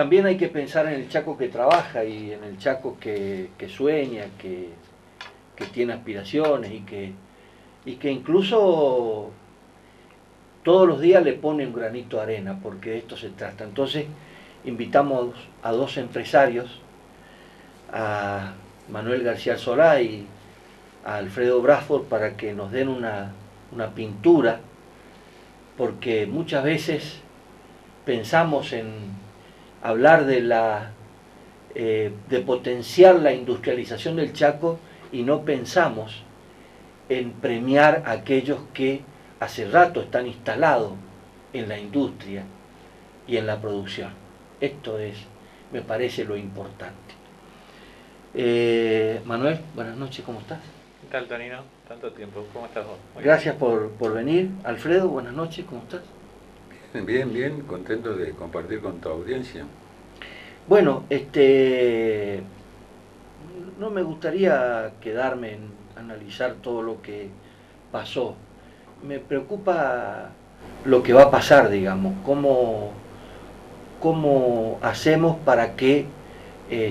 también hay que pensar en el chaco que trabaja y en el chaco que sueña, que tiene aspiraciones y que incluso todos los días le pone un granito de arena, porque de esto se trata. Entonces invitamos a dos empresarios, a Manuel García Solá y a Alfredo Brasford, para que nos den una pintura, porque muchas veces pensamos en hablar de potenciar la industrialización del Chaco y no pensamos en premiar a aquellos que hace rato están instalados en la industria y en la producción. Esto es, me parece, lo importante. Manuel, buenas noches, ¿cómo estás? ¿Qué tal, Tonino? Tanto tiempo, ¿cómo estás vos? Gracias por venir. Alfredo, buenas noches, ¿cómo estás? Bien, contento de compartir con tu audiencia. Bueno, no me gustaría quedarme en analizar todo lo que pasó. Me preocupa lo que va a pasar, digamos, cómo hacemos para que,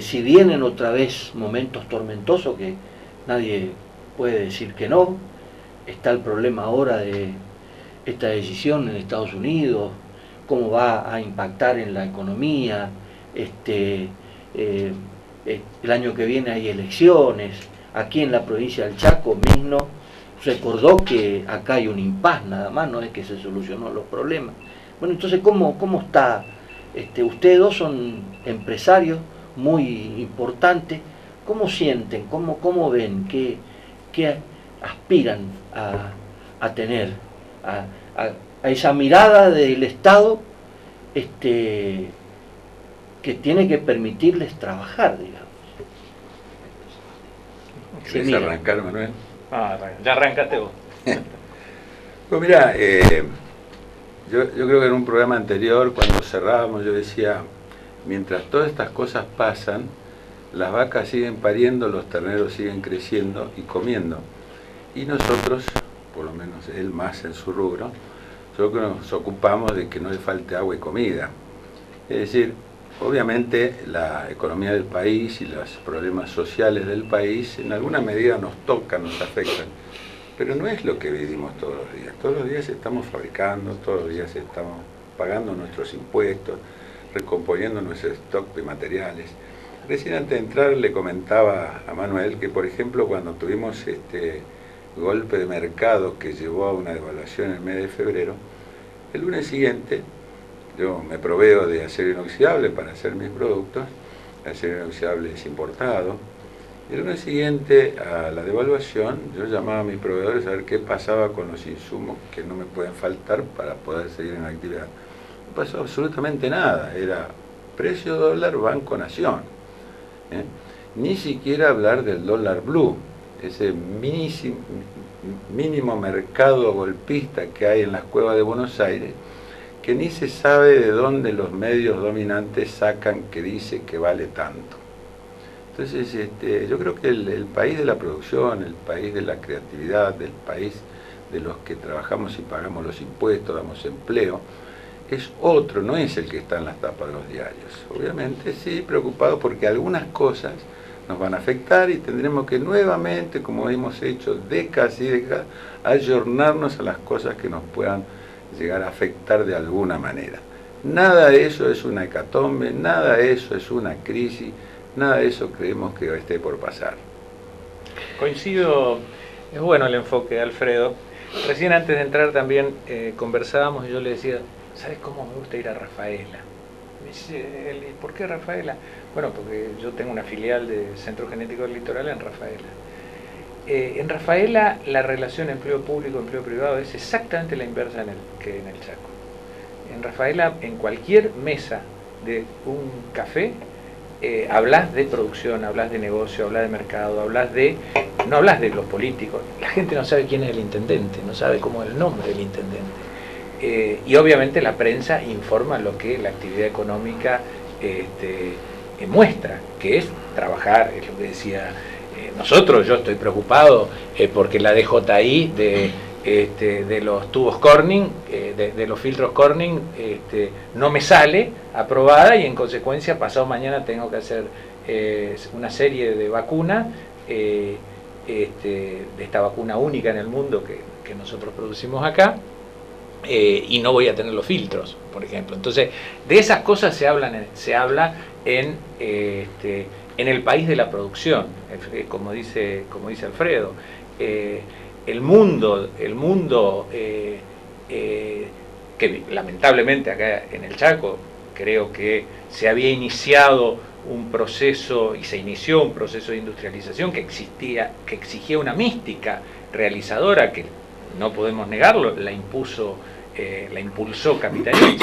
si vienen otra vez momentos tormentosos, que nadie puede decir que no, está el problema ahora de esta decisión en Estados Unidos, cómo va a impactar en la economía, el año que viene hay elecciones, aquí en la provincia del Chaco mismo recordó que acá hay un impas nada más, no es que se solucionó los problemas. Bueno, entonces, ¿cómo está? Ustedes dos son empresarios muy importantes, ¿cómo sienten? ¿Cómo ven? ¿Qué aspiran a tener? A esa mirada del Estado que tiene que permitirles trabajar, digamos. ¿Querés arrancar, Manuel? Ya arrancaste vos. Pues mira, yo creo que en un programa anterior, cuando cerrábamos, yo decía, mientras todas estas cosas pasan, las vacas siguen pariendo, los terneros siguen creciendo y comiendo. Y nosotros, por lo menos él más en su rubro, yo creo que nos ocupamos de que no le falte agua y comida. Es decir, obviamente la economía del país y los problemas sociales del país en alguna medida nos tocan, nos afectan, pero no es lo que vivimos todos los días. Todos los días estamos fabricando, todos los días estamos pagando nuestros impuestos, recomponiendo nuestro stock de materiales. Recién antes de entrar le comentaba a Manuel que, por ejemplo, cuando tuvimos golpe de mercado que llevó a una devaluación en el mes de febrero, el lunes siguiente yo me proveo de acero inoxidable para hacer mis productos, el acero inoxidable es importado, y el lunes siguiente a la devaluación yo llamaba a mis proveedores a ver qué pasaba con los insumos que no me pueden faltar para poder seguir en actividad. No pasó absolutamente nada, era precio dólar Banco Nación, ni siquiera hablar del dólar blue, ese mínimo mercado golpista que hay en las cuevas de Buenos Aires, que ni se sabe de dónde los medios dominantes sacan que dice que vale tanto. Entonces, yo creo que el país de la producción, el país de la creatividad, el país de los que trabajamos y pagamos los impuestos, damos empleo, es otro, no es el que está en las tapas de los diarios. Obviamente sí, preocupado porque algunas cosas nos van a afectar y tendremos que nuevamente, como hemos hecho décadas y décadas, ayornarnos a las cosas que nos puedan llegar a afectar de alguna manera. Nada de eso es una hecatombe, nada de eso es una crisis, nada de eso creemos que esté por pasar. Coincido, es bueno el enfoque de Alfredo. Recién antes de entrar también conversábamos y yo le decía, ¿sabes cómo me gusta ir a Rafaela? Me dice, ¿por qué Rafaela? Bueno, porque yo tengo una filial de Centro Genético del Litoral en Rafaela. En Rafaela la relación empleo público-empleo privado es exactamente la inversa que en el Chaco. En Rafaela, en cualquier mesa de un café, hablas de producción, hablas de negocio, hablas de mercado, no hablas de los políticos. La gente no sabe quién es el intendente, no sabe cómo es el nombre del intendente. Y obviamente la prensa informa lo que la actividad económica muestra, que es trabajar, es lo que decía nosotros. Yo estoy preocupado porque la DJI de los tubos Corning, de los filtros Corning, no me sale aprobada y en consecuencia pasado mañana tengo que hacer una serie de vacunas, de esta vacuna única en el mundo que nosotros producimos acá, y no voy a tener los filtros, por ejemplo. Entonces, de esas cosas se habla en el país de la producción, como dice Alfredo. El mundo que lamentablemente acá en el Chaco creo que se había iniciado un proceso y se inició un proceso de industrialización que exigía una mística realizadora que no podemos negarlo, la impulsó Capitanich,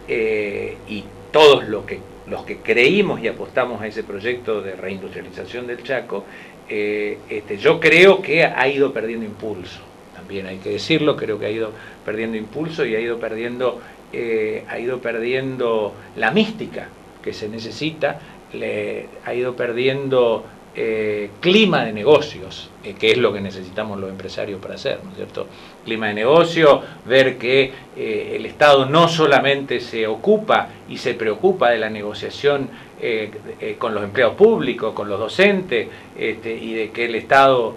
y todos los que creímos y apostamos a ese proyecto de reindustrialización del Chaco, yo creo que ha ido perdiendo impulso, también hay que decirlo, creo que ha ido perdiendo impulso y ha ido perdiendo la mística que se necesita, ha ido perdiendo clima de negocios, que es lo que necesitamos los empresarios para hacer, ¿no es cierto? Clima de negocio, ver que el Estado no solamente se ocupa y se preocupa de la negociación con los empleados públicos, con los docentes, y de que el Estado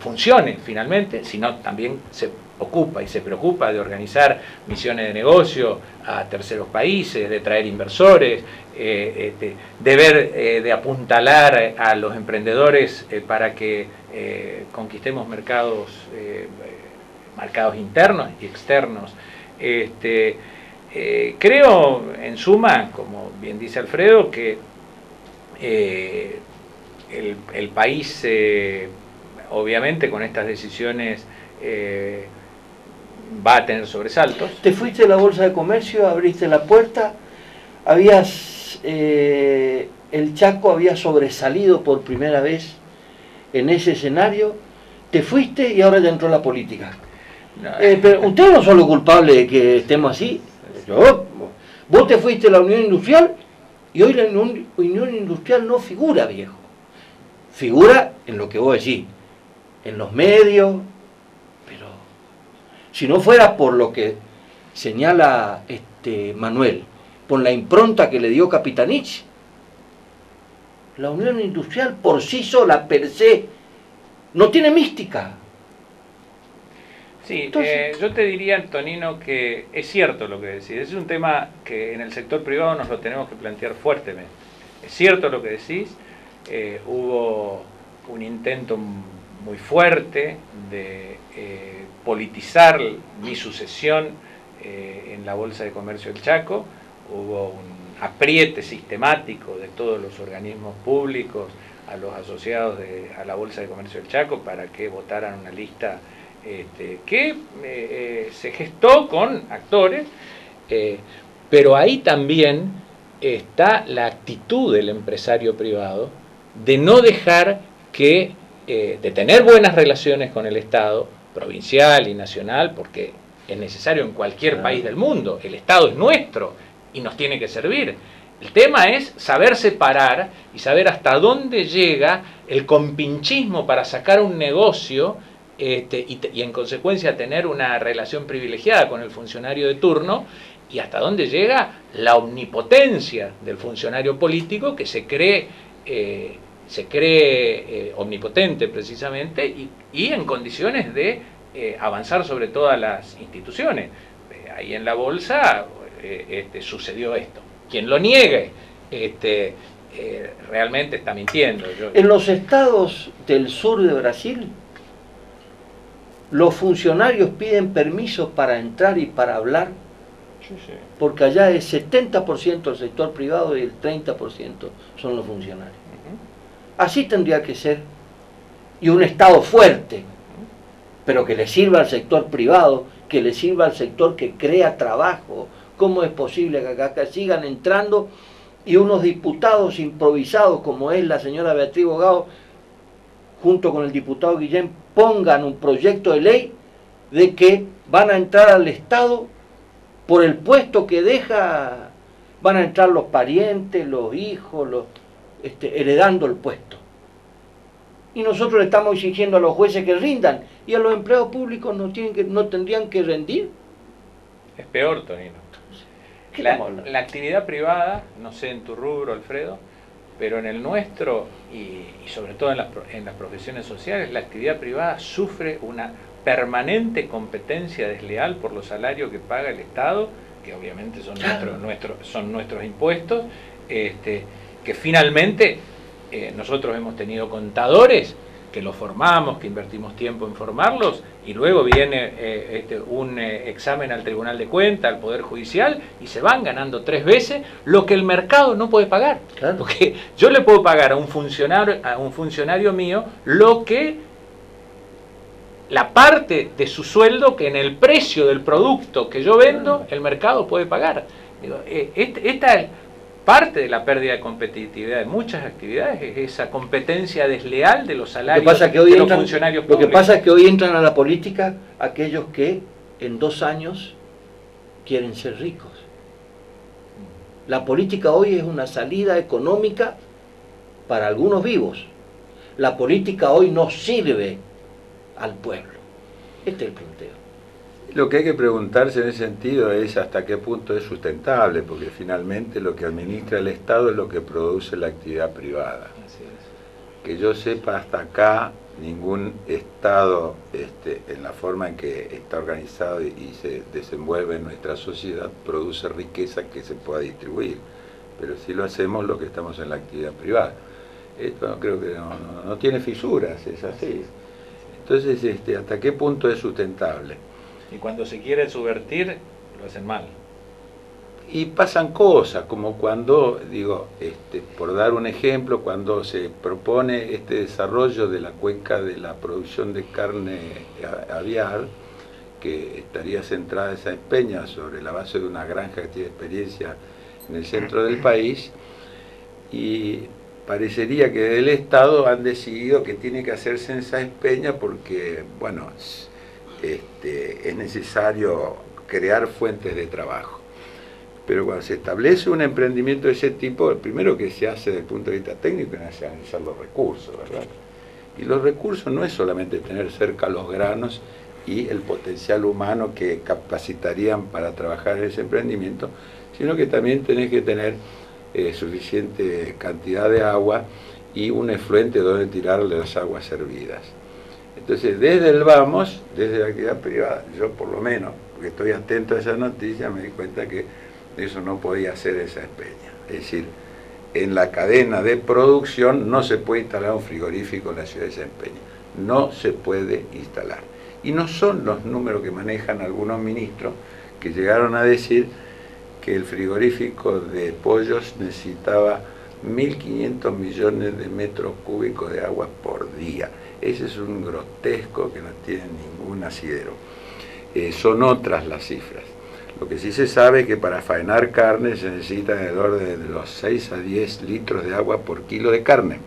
funcione finalmente, sino también se ocupa y se preocupa de organizar misiones de negocio a terceros países, de traer inversores, de apuntalar a los emprendedores para que conquistemos mercados internos y externos. Creo, en suma, como bien dice Alfredo, que el país, obviamente, con estas decisiones va a tener sobresaltos. Te fuiste a la Bolsa de Comercio, abriste la puerta, el Chaco había sobresalido por primera vez en ese escenario, te fuiste y ahora ya entró la política. No, pero ustedes no son los culpables de que estemos así. Vos te fuiste a la Unión Industrial y hoy la Unión Industrial no figura, viejo. Figura en lo que vos decís, en los medios, pero si no fuera por lo que señala Manuel, por la impronta que le dio Capitanich, la Unión Industrial por sí sola, per se, no tiene mística. Sí, yo te diría, Antonino, que es cierto lo que decís. Es un tema que en el sector privado nos lo tenemos que plantear fuertemente. Es cierto lo que decís. Hubo un intento muy fuerte de politizar mi sucesión en la Bolsa de Comercio del Chaco. Hubo un apriete sistemático de todos los organismos públicos a los asociados a la Bolsa de Comercio del Chaco para que votaran una lista que se gestó con actores, pero ahí también está la actitud del empresario privado de no dejar de tener buenas relaciones con el Estado, provincial y nacional, porque es necesario en cualquier país del mundo, el Estado es nuestro y nos tiene que servir. El tema es saber separar y saber hasta dónde llega el compinchismo para sacar un negocio y en consecuencia tener una relación privilegiada con el funcionario de turno, y hasta dónde llega la omnipotencia del funcionario político que se cree omnipotente precisamente y en condiciones de avanzar sobre todas las instituciones. Ahí en la Bolsa sucedió esto. Quien lo niegue realmente está mintiendo. En los estados del sur de Brasil, los funcionarios piden permiso para entrar y para hablar, porque allá es 70% el sector privado y el 30% son los funcionarios. Así tendría que ser, y un Estado fuerte, pero que le sirva al sector privado, que le sirva al sector que crea trabajo. ¿Cómo es posible que acá sigan entrando y unos diputados improvisados, como es la señora Beatriz Bogado, junto con el diputado Guillén, pongan un proyecto de ley de que van a entrar al Estado por el puesto que deja, van a entrar los parientes, los hijos, heredando el puesto? Y nosotros le estamos exigiendo a los jueces que rindan, y a los empleados públicos no tendrían que rendir. Es peor, Tonino. ¿Qué vamos a hablar? La actividad privada, no sé en tu rubro, Alfredo, pero en el nuestro y sobre todo en las profesiones sociales, la actividad privada sufre una permanente competencia desleal por los salarios que paga el Estado, que obviamente son, son nuestros impuestos, que finalmente nosotros hemos tenido contadores que los formamos, que invertimos tiempo en formarlos, y luego viene un examen al Tribunal de Cuentas, al Poder Judicial, y se van ganando 3 veces lo que el mercado no puede pagar. Claro. Porque yo le puedo pagar a un funcionario mío lo que la parte de su sueldo que en el precio del producto que yo vendo, el mercado puede pagar. Digo, esta parte de la pérdida de competitividad de muchas actividades es esa competencia desleal de los salarios de los funcionarios públicos. Lo que pasa es que hoy entran a la política aquellos que en 2 años quieren ser ricos. La política hoy es una salida económica para algunos vivos. La política hoy no sirve al pueblo. Este es el planteo. Lo que hay que preguntarse en ese sentido es hasta qué punto es sustentable, porque finalmente lo que administra el Estado es lo que produce la actividad privada. Así es. Que yo sepa, hasta acá ningún Estado, en la forma en que está organizado y se desenvuelve en nuestra sociedad, produce riqueza que se pueda distribuir. Pero si lo hacemos, lo que estamos en la actividad privada. Esto creo que no tiene fisuras, es así. Entonces, ¿hasta qué punto es sustentable? Y cuando se quiere subvertir, lo hacen mal. Y pasan cosas, como cuando, por dar un ejemplo, cuando se propone este desarrollo de la cuenca de la producción de carne aviar, que estaría centrada esa peña sobre la base de una granja que tiene experiencia en el centro del país, y parecería que del Estado han decidido que tiene que hacerse en esa peña porque, bueno, es necesario crear fuentes de trabajo. Pero cuando se establece un emprendimiento de ese tipo, el primero que se hace desde el punto de vista técnico es analizar los recursos, ¿verdad? Y los recursos no es solamente tener cerca los granos y el potencial humano que capacitarían para trabajar en ese emprendimiento, sino que también tenés que tener suficiente cantidad de agua y un efluente donde tirarle las aguas servidas. Entonces, desde el vamos, desde la actividad privada, yo por lo menos, porque estoy atento a esa noticia, me di cuenta que eso no podía hacer esa peña. Es decir, en la cadena de producción no se puede instalar un frigorífico en la ciudad de Empeña. No se puede instalar. Y no son los números que manejan algunos ministros que llegaron a decir que el frigorífico de pollos necesitaba 1.500 millones de metros cúbicos de agua por día. Ese es un grotesco que no tiene ningún asidero. Son otras las cifras. Lo que sí se sabe es que para faenar carne se necesita alrededor de los 6 a 10 litros de agua por kilo de carne,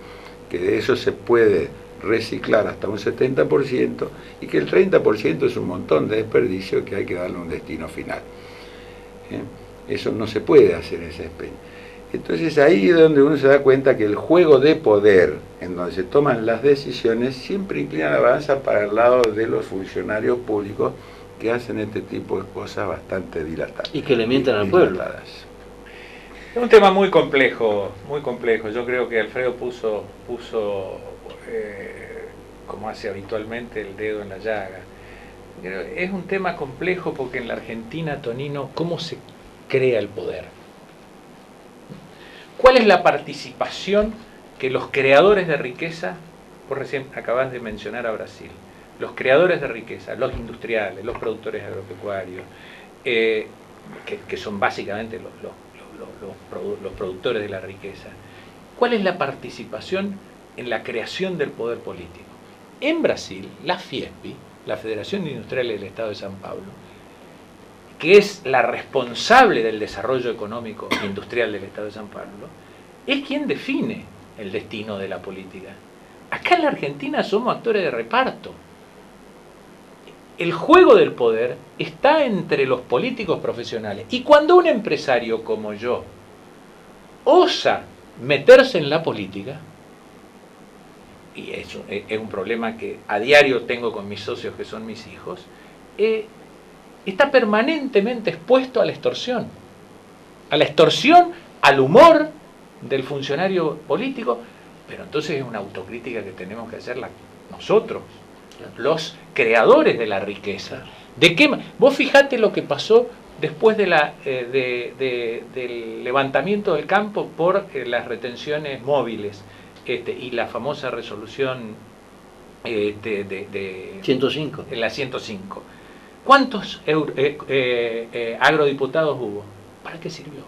que de eso se puede reciclar hasta un 70% y que el 30% es un montón de desperdicio que hay que darle un destino final. Eso no se puede hacer en ese empeño. Entonces ahí es donde uno se da cuenta que el juego de poder, en donde se toman las decisiones, siempre inclina la balanza para el lado de los funcionarios públicos que hacen este tipo de cosas bastante dilatadas. Y que le mientan al pueblo. Es un tema muy complejo, muy complejo. Yo creo que Alfredo puso como hace habitualmente, el dedo en la llaga. Es un tema complejo porque en la Argentina, Tonino, ¿cómo se crea el poder? ¿Cuál es la participación que los creadores de riqueza, vos recién acabás de mencionar a Brasil, los creadores de riqueza, los industriales, los productores agropecuarios, que son básicamente los productores de la riqueza, cuál es la participación en la creación del poder político? En Brasil, la FIESP, la Federación de Industriales del Estado de San Pablo, que es la responsable del desarrollo económico e industrial del Estado de San Pablo, es quien define el destino de la política. Acá en la Argentina somos actores de reparto. El juego del poder está entre los políticos profesionales. Y cuando un empresario como yo osa meterse en la política, y eso es un problema que a diario tengo con mis socios que son mis hijos, está permanentemente expuesto a la extorsión, al humor del funcionario político, pero entonces es una autocrítica que tenemos que hacer nosotros, los creadores de la riqueza. Vos fijate lo que pasó después del levantamiento del campo por las retenciones móviles y la famosa resolución 105. La 105. ¿Cuántos agrodiputados hubo? ¿Para qué sirvió?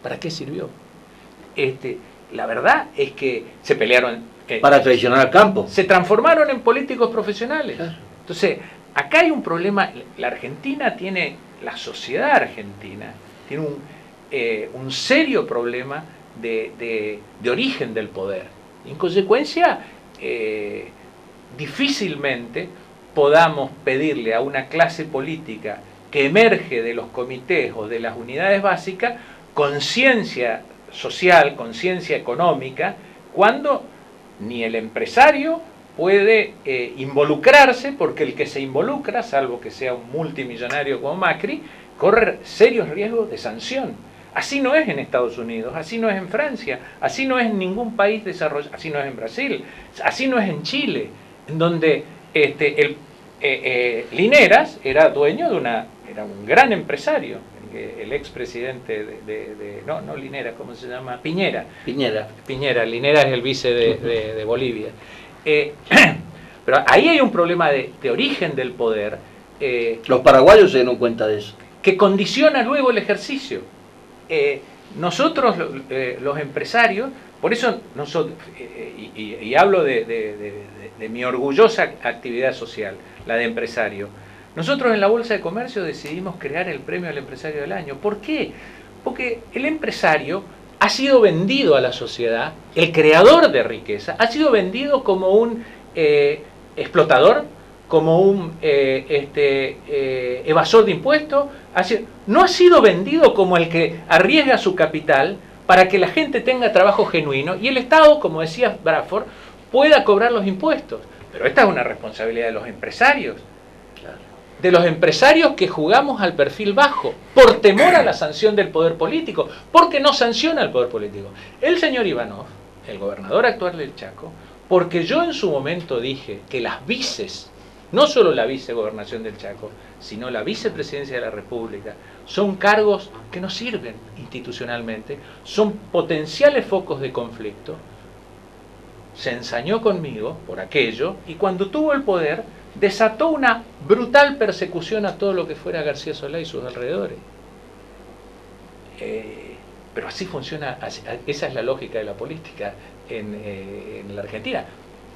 ¿Para qué sirvió? La verdad es que se pelearon. Para traicionar al campo. Se transformaron en políticos profesionales. Claro. Entonces, acá hay un problema. La sociedad argentina tiene un serio problema de origen del poder. En consecuencia, difícilmente podamos pedirle a una clase política que emerge de los comités o de las unidades básicas conciencia social, conciencia económica, cuando ni el empresario puede involucrarse, porque el que se involucra, salvo que sea un multimillonario como Macri, corre serios riesgos de sanción. Así no es en Estados Unidos, así no es en Francia, así no es en ningún país desarrollado, así no es en Brasil, así no es en Chile, en donde Lineras era dueño era un gran empresario, el expresidente no Lineras, ¿cómo se llama? Piñera, Lineras es el vice de Bolivia. Pero ahí hay un problema de origen del poder. Los paraguayos se dieron cuenta de eso. Que condiciona luego el ejercicio. Nosotros, los empresarios, por eso nosotros, y hablo de mi orgullosa actividad social, la de empresario, nosotros en la Bolsa de Comercio decidimos crear el premio al empresario del año. ¿Por qué? Porque el empresario ha sido vendido a la sociedad, el creador de riqueza, ha sido vendido como un explotador, como un evasor de impuestos, no ha sido vendido como el que arriesga su capital para que la gente tenga trabajo genuino y el Estado, como decía Bradford, pueda cobrar los impuestos. Pero esta es una responsabilidad de los empresarios. De los empresarios que jugamos al perfil bajo, por temor a la sanción del poder político, porque no sanciona el poder político. El señor Ivanov, el gobernador actual del Chaco, porque yo en su momento dije que las vices, no solo la vicegobernación del Chaco, sino la vicepresidencia de la República, son cargos que no sirven institucionalmente, son potenciales focos de conflicto, se ensañó conmigo por aquello, y cuando tuvo el poder, desató una brutal persecución a todo lo que fuera García Solá y sus alrededores. Pero así funciona, esa es la lógica de la política en la Argentina.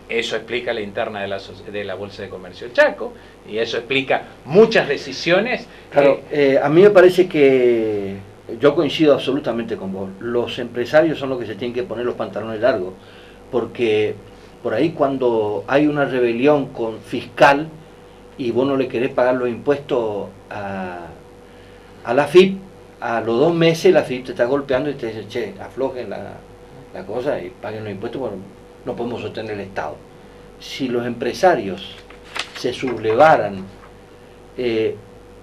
Eso explica la interna de la Bolsa de Comercio del Chaco, y eso explica muchas decisiones. Claro, a mí me parece que yo coincido absolutamente con vos. Los empresarios son los que se tienen que poner los pantalones largos, porque por ahí cuando hay una rebelión con fiscal y vos no le querés pagar los impuestos a la AFIP, a los 2 meses la AFIP te está golpeando y te dice, che, aflojen la cosa y paguen los impuestos, bueno, no podemos sostener el Estado. Si los empresarios se sublevaran,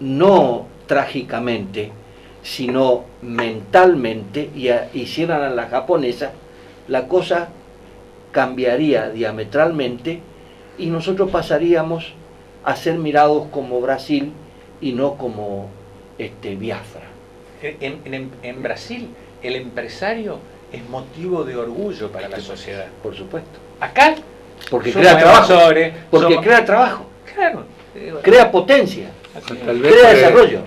no trágicamente, sino mentalmente, y hicieran a la japonesa, la cosa cambiaría diametralmente y nosotros pasaríamos a ser mirados como Brasil y no como Biafra. En Brasil el empresario es motivo de orgullo para la sociedad. Por supuesto. Acá porque crea trabajo. Crea trabajo. Claro. Crea potencia. Tal vez crea desarrollo.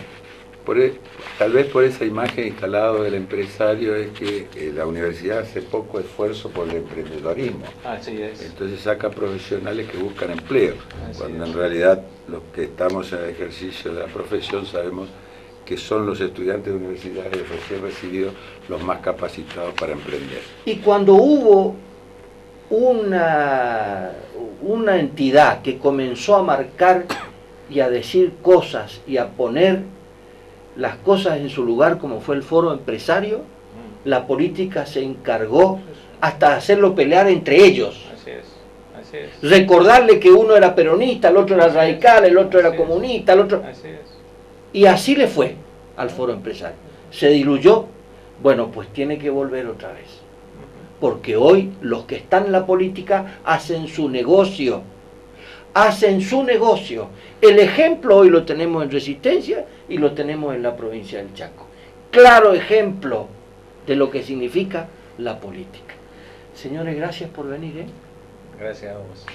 Tal vez por esa imagen instalada del empresario es que la universidad hace poco esfuerzo por el emprendedorismo. Así es. Entonces saca profesionales que buscan empleo, Así cuando es. En realidad los que estamos en el ejercicio de la profesión sabemos que son los estudiantes de universidades recién recibidos los más capacitados para emprender. Y cuando hubo una entidad que comenzó a marcar y a decir cosas y a poner las cosas en su lugar, como fue el Foro Empresario, la política se encargó hasta hacerlo pelear entre ellos. Así es, así es. Recordarle que uno era peronista, el otro era radical, el otro era comunista, el otro... Así es. Y así le fue al foro empresario. Se diluyó, bueno, pues tiene que volver otra vez. Porque hoy los que están en la política hacen su negocio. Hacen su negocio. El ejemplo hoy lo tenemos en Resistencia y lo tenemos en la provincia del Chaco. Claro ejemplo de lo que significa la política. Señores, gracias por venir. Gracias a vos.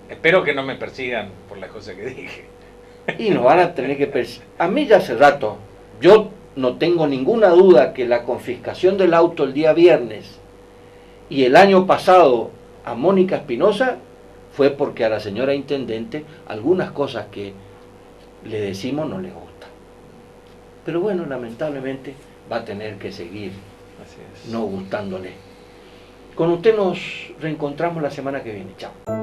Espero que no me persigan por las cosas que dije. Y nos van a tener que perseguir. A mí ya hace rato, yo no tengo ninguna duda que la confiscación del auto el día viernes y el año pasado a Mónica Espinosa fue porque a la señora intendente algunas cosas que le decimos no le gustan. Pero bueno, lamentablemente va a tener que seguir no gustándole. Con usted nos reencontramos la semana que viene. Chao.